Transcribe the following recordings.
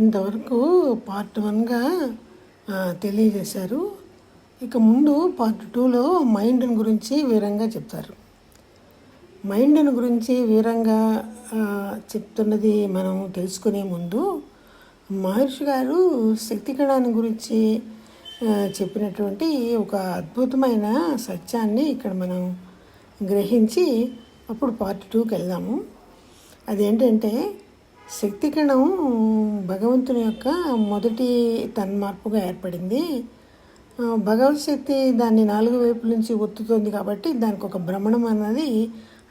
ఇంతవరకు పార్ట్ 1గా తెలియజేశారు. ఇక ముందు పార్ట్ 2లో మైండ్ని గురించి వివరంగా చెప్తారు. మైండ్ని గురించి వివరంగా చెప్తున్నది మనం తెలుసుకునే ముందు మహర్షి గారు శక్తికణాన్ని గురించి చెప్పినటువంటి ఒక అద్భుతమైన సత్యాన్ని ఇక్కడ మనం గ్రహించి అప్పుడు పార్ట్ 2కి వెళ్దాము. అదేంటంటే శక్తికణం భగవంతుని యొక్క మొదటి తన్మార్పుగా ఏర్పడింది. భగవత్ శక్తి దాన్ని 4 వైపుల నుంచి ఒత్తుతోంది కాబట్టి దానికి ఒక భ్రమణం అన్నది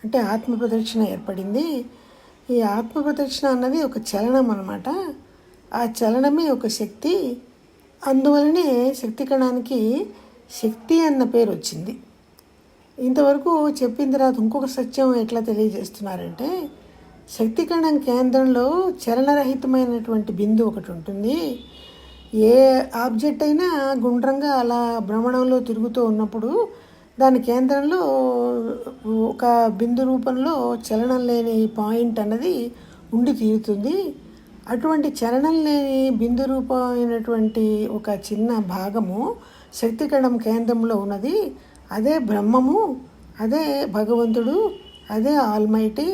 అంటే ఆత్మ ప్రదక్షిణ ఏర్పడింది. ఈ ఆత్మ ప్రదక్షిణ అన్నది ఒక చలనం అన్నమాట. ఆ చలనమే ఒక శక్తి. అందువలనే శక్తి కణానికి శక్తి అన్న పేరు వచ్చింది. ఇంతవరకు చెప్పిన తర్వాత ఇంకొక సత్యం ఎట్లా తెలియజేస్తున్నారంటే శక్తి కణం కేంద్రంలో చలనరహితమైనటువంటి బిందు ఒకటి ఉంటుంది. ఏ ఆబ్జెక్ట్ అయినా గుండ్రంగా అలా భ్రమణంలో తిరుగుతూ ఉన్నప్పుడు దాని కేంద్రంలో ఒక బిందు రూపంలో చలనం లేని పాయింట్ అన్నది ఉండి తీరుతుంది. అటువంటి చలనం లేని బిందు రూపమైనటువంటి ఒక చిన్న భాగము శక్తి కణం కేంద్రంలో ఉన్నది. అదే బ్రహ్మము, అదే భగవంతుడు, అదే ఆల్మైటీ,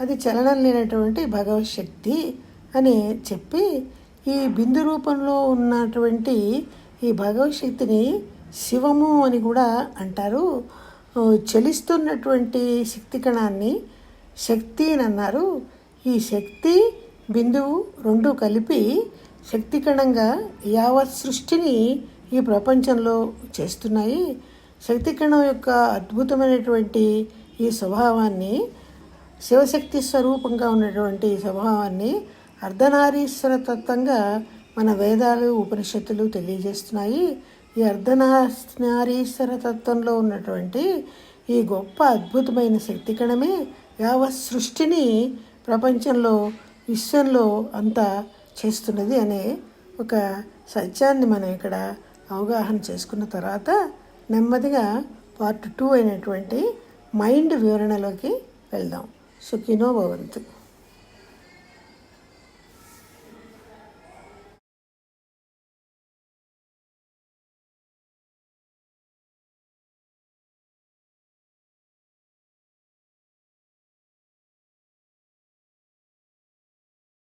అది చలనం లేనటువంటి భగవత్ శక్తి అని చెప్పి ఈ బిందు రూపంలో ఉన్నటువంటి ఈ భగవత్ శక్తిని శివము అని కూడా అంటారు. చలిస్తున్నటువంటి శక్తి కణాన్ని శక్తి అని అన్నారు. ఈ శక్తి బిందువు రెండు కలిపి శక్తి కణంగా యావత్ సృష్టిని ఈ ప్రపంచంలో చేస్తున్నాయి. శక్తి కణం యొక్క అద్భుతమైనటువంటి ఈ స్వభావాన్ని, శివశక్తి స్వరూపంగా ఉన్నటువంటి ఈ స్వభావాన్ని అర్ధనారీశ్వర తత్వంగా మన వేదాలు ఉపనిషత్తులు తెలియజేస్తున్నాయి. ఈ అర్ధనారీశ్వర తత్వంలో ఉన్నటువంటి ఈ గొప్ప అద్భుతమైన శక్తి కణమే యావత్ సృష్టిని ప్రపంచంలో విశ్వంలో అంతా చేస్తున్నది అనే ఒక సత్యాన్ని మనం ఇక్కడ అవగాహన చేసుకున్న తర్వాత నెమ్మదిగా పార్ట్ 2 అయినటువంటి మైండ్ వివరణలోకి వెళ్దాం. సుఖినో భవంతు.